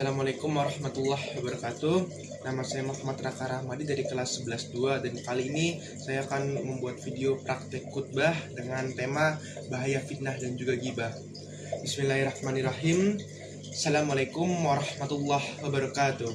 Assalamualaikum warahmatullahi wabarakatuh. Nama saya Muhammad Raka Rahmadi dari kelas 11-2 dan kali ini saya akan membuat video praktek khutbah dengan tema bahaya fitnah dan juga ghibah. Bismillahirrahmanirrahim. Assalamualaikum warahmatullahi wabarakatuh.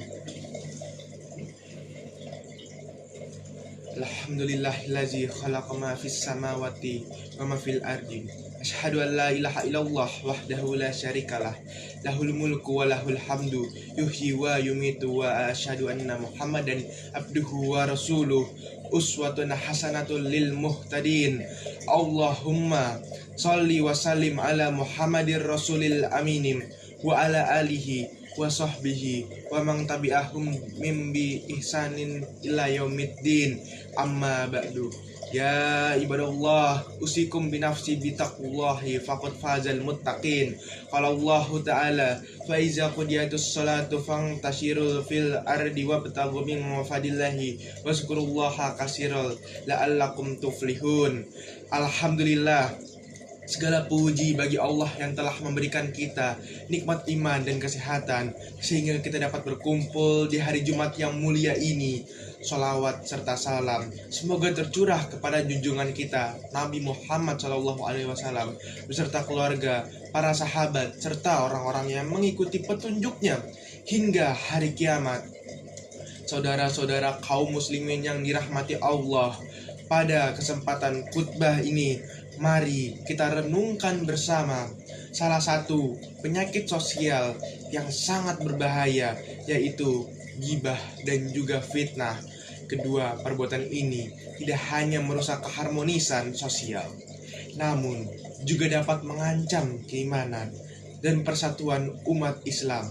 Alhamdulillahillazi khalaqa ma fis samawati wa ma fil ardi. Asyhadu an la ilaha illallah wahdahu la syarikalah. Lahul mulku wa lahul hamdu yuhyi wa yumitu wa asyhadu anna Muhammadan abduhu wa rasuluh uswatun hasanatun lil muhtadin. Allahumma sholli wa sallim ala Muhammadir rasulil aminim wa ala alihi wa sahbihi wa man tabi'ahum min bi ihsanin ila yaumiddin. Amma ba'du. Ya ibadallah, usikum binafsi bitaqwallahi faqad fazal muttaqin. Qala Allah ta'ala, fa iza qudiyatus salatu fantashirul fil ardi wabtaghu min fadillahi wazkurullaha katsiran la'allakum tuflihun. Alhamdulillah, segala puji bagi Allah yang telah memberikan kita nikmat iman dan kesehatan sehingga kita dapat berkumpul di hari Jumat yang mulia ini. Sholawat serta salam semoga tercurah kepada junjungan kita Nabi Muhammad SAW beserta keluarga, para sahabat, serta orang-orang yang mengikuti petunjuknya hingga hari kiamat. Saudara-saudara kaum muslimin yang dirahmati Allah, pada kesempatan khutbah ini mari kita renungkan bersama salah satu penyakit sosial yang sangat berbahaya, yaitu ghibah dan juga fitnah. Kedua perbuatan ini tidak hanya merusak keharmonisan sosial, namun juga dapat mengancam keimanan dan persatuan umat Islam.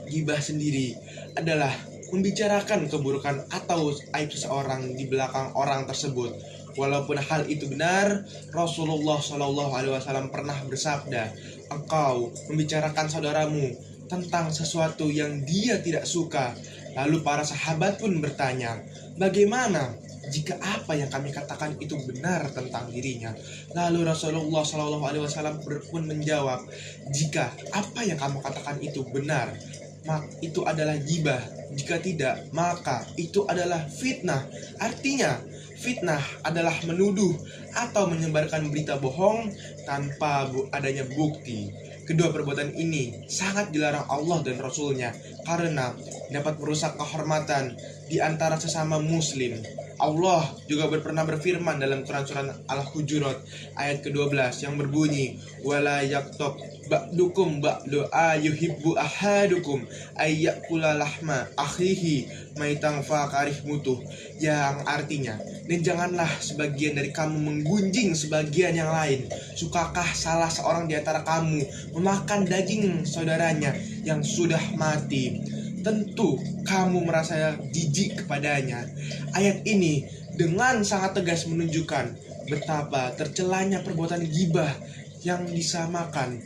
Ghibah sendiri adalah membicarakan keburukan atau aib seseorang di belakang orang tersebut. Walaupun hal itu benar, Rasulullah SAW pernah bersabda, engkau membicarakan saudaramu tentang sesuatu yang dia tidak suka. Lalu para sahabat pun bertanya, bagaimana jika apa yang kami katakan itu benar tentang dirinya? Lalu Rasulullah SAW pun menjawab, jika apa yang kamu katakan itu benar, maka itu adalah ghibah. Jika tidak, maka itu adalah fitnah. Artinya, fitnah adalah menuduh atau menyebarkan berita bohong tanpa adanya bukti. Kedua perbuatan ini sangat dilarang Allah dan Rasulnya karena dapat merusak kehormatan di antara sesama muslim. Allah juga pernah berfirman dalam Quran Surat Al-Hujurat ayat ke-12 yang berbunyi, wala yaktab ba'dukum ba'du ayuhibbu ahadukum ayyakula lahma akhihi maitang fakarih mutuh, yang artinya, dan janganlah sebagian dari kamu menggunjing sebagian yang lain. Sukakah salah seorang di antara kamu memakan daging saudaranya yang sudah mati? Tentu kamu merasa jijik kepadanya. Ayat ini dengan sangat tegas menunjukkan betapa tercelanya perbuatan ghibah yang disamakan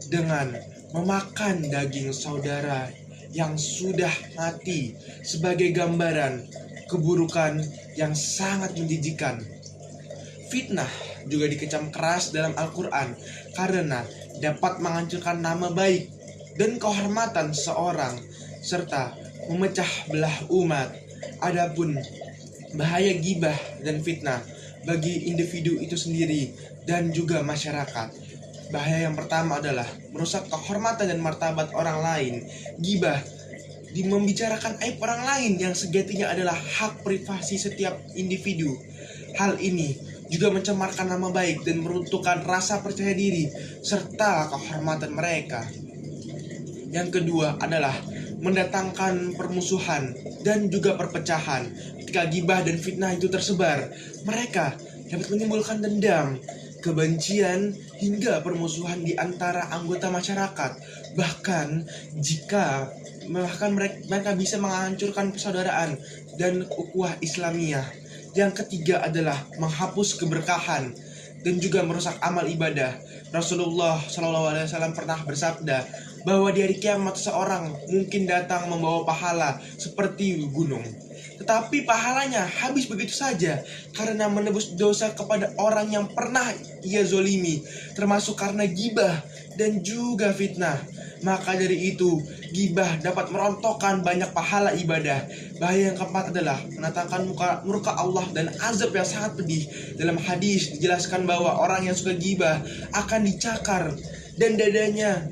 dengan memakan daging saudara yang sudah mati sebagai gambaran keburukan yang sangat menjijikan. Fitnah juga dikecam keras dalam Al-Quran karena dapat menghancurkan nama baik dan kehormatan seorang serta memecah belah umat. Adapun bahaya ghibah dan fitnah bagi individu itu sendiri dan juga masyarakat. Bahaya yang pertama adalah merusak kehormatan dan martabat orang lain. Ghibah membicarakan aib orang lain yang sejatinya adalah hak privasi setiap individu. Hal ini juga mencemarkan nama baik dan meruntuhkan rasa percaya diri serta kehormatan mereka. Yang kedua adalah mendatangkan permusuhan dan juga perpecahan. Ketika ghibah dan fitnah itu tersebar, mereka dapat menimbulkan dendam, kebencian, hingga permusuhan di antara anggota masyarakat. Bahkan mereka bisa menghancurkan persaudaraan dan ukhuwah Islamiyah. Yang ketiga adalah menghapus keberkahan dan juga merusak amal ibadah. Rasulullah SAW pernah bersabda bahwa di hari kiamat seseorang mungkin datang membawa pahala seperti gunung, tetapi pahalanya habis begitu saja karena menebus dosa kepada orang yang pernah ia zolimi, termasuk karena gibah dan juga fitnah. Maka dari itu, gibah dapat merontokkan banyak pahala ibadah. Bahaya yang keempat adalah mendatangkan murka Allah dan azab yang sangat pedih. Dalam hadis dijelaskan bahwa orang yang suka gibah akan dicakar dan dadanya,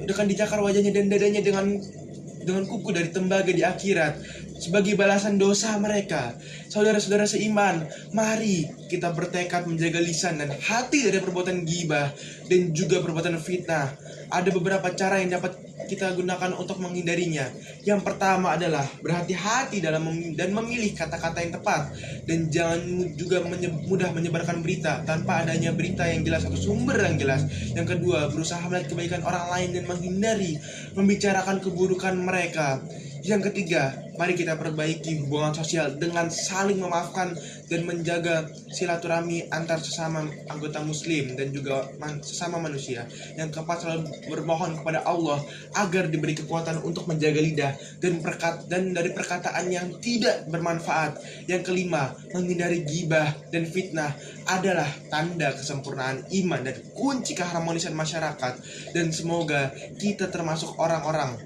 akan dicakar wajahnya dan dadanya dengan kuku dari tembaga di akhirat sebagai balasan dosa mereka. Saudara-saudara seiman, mari kita bertekad menjaga lisan dan hati dari perbuatan gibah dan juga perbuatan fitnah. Ada beberapa cara yang dapat kita gunakan untuk menghindarinya. Yang pertama adalah berhati-hati dalam dan memilih kata-kata yang tepat, dan jangan juga mudah menyebarkan berita tanpa adanya berita yang jelas atau sumber yang jelas. Yang kedua, berusaha melihat kebaikan orang lain dan menghindari membicarakan keburukan mereka. Yang ketiga, mari kita perbaiki hubungan sosial dengan saling memaafkan dan menjaga silaturahmi antar sesama anggota muslim dan juga sesama manusia. Yang keempat, selalu bermohon kepada Allah agar diberi kekuatan untuk menjaga lidah dan dari perkataan yang tidak bermanfaat. Yang kelima, menghindari gibah dan fitnah adalah tanda kesempurnaan iman dan kunci keharmonisan masyarakat. Dan semoga kita termasuk orang-orang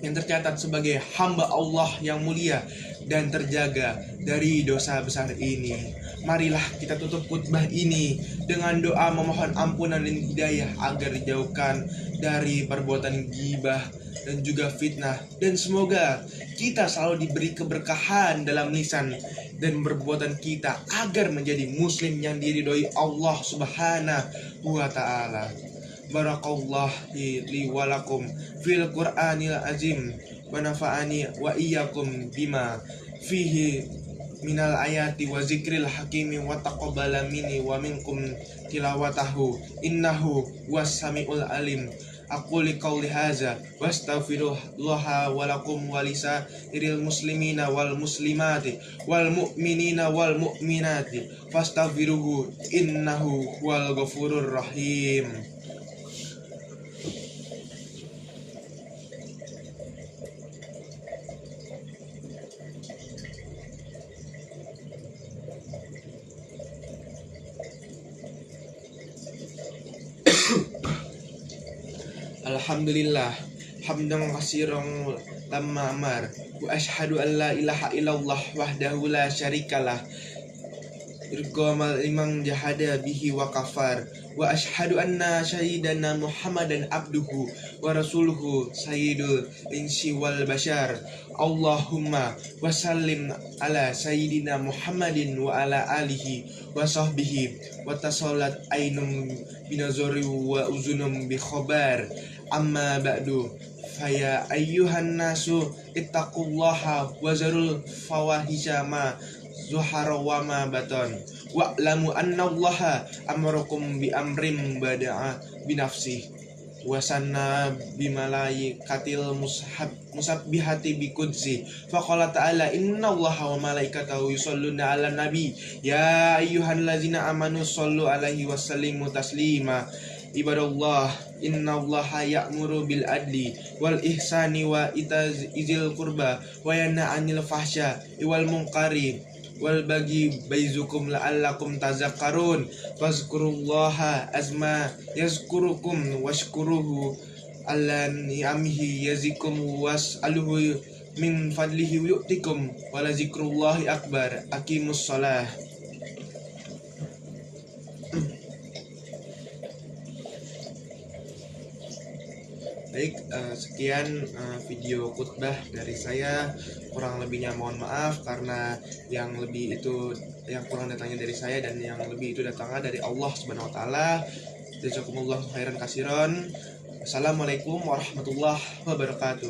yang tercatat sebagai hamba Allah yang mulia dan terjaga dari dosa besar ini. Marilah kita tutup khutbah ini dengan doa memohon ampunan dan hidayah agar dijauhkan dari perbuatan gibah dan juga fitnah, dan semoga kita selalu diberi keberkahan dalam lisan dan perbuatan kita agar menjadi muslim yang diridhoi Allah Subhanahu wa ta'ala. Barakallahu li wa lakum fil Qur'anil azim wa nafa'ani wa iyyakum bima fihi minal ayati wa zikril hakimi wa taqabbala minni wa minkum tilawatahu innahu was samiul alim. Aku liqauli hadza wastaghfirullaha wa lakum wa lisairil muslimina wal muslimati wal mu'minina wal mu'minati fastaghfiruhu innahu huwal ghafurur rahim. Alhamdulillah hamdan katsiran lamma amar wa asyhadu an la ilaha illallah wahdahu la syarikalah irqamal liman jahada bihi wa kafar wa asyhadu anna sayyidana Muhammadan abduhu wa rasuluhu sayyidul insi wal bashar. Allahumma wa sallim ala sayyidina Muhammadin wa ala alihi wa sahbihi wa tasallat ainum binazari wa uzunum bi khabar. Amma ba'du, faya ayyuhan nasu ittaqullaha wa zarul fawahisha ma zuhara wa ma batan wa'lamu annallaha amarakum bi amrin bada'a binafsih wa sanna bimalaikatil musabbihati bi qudsi faqala ta'ala innallaha wa malaikatahu yusholluna 'alan nabi ya ayyuhallazina amanu shollu 'alaihi wa sallimu taslima. Ibadallah, innallaha ya'muru bil adli wal ihsani wa itazil qurba wa yanha 'anil fahsya wal munkari wal bagi baizukum la'allakum tazakkarun. Fazkurullaha azma yazkurukum washkuruhu ala ni'amihi yazikum was'aluhu min fadlihi yu'tikum wala zikrullahi akbar. Aqimus shalah. Baik, sekian video khutbah dari saya. Kurang lebihnya mohon maaf karena yang kurang datangnya dari saya dan yang lebih itu datangnya dari Allah Subhanahu wa taala. Jazakumullahu khairan katsiran. Assalamualaikum warahmatullahi wabarakatuh.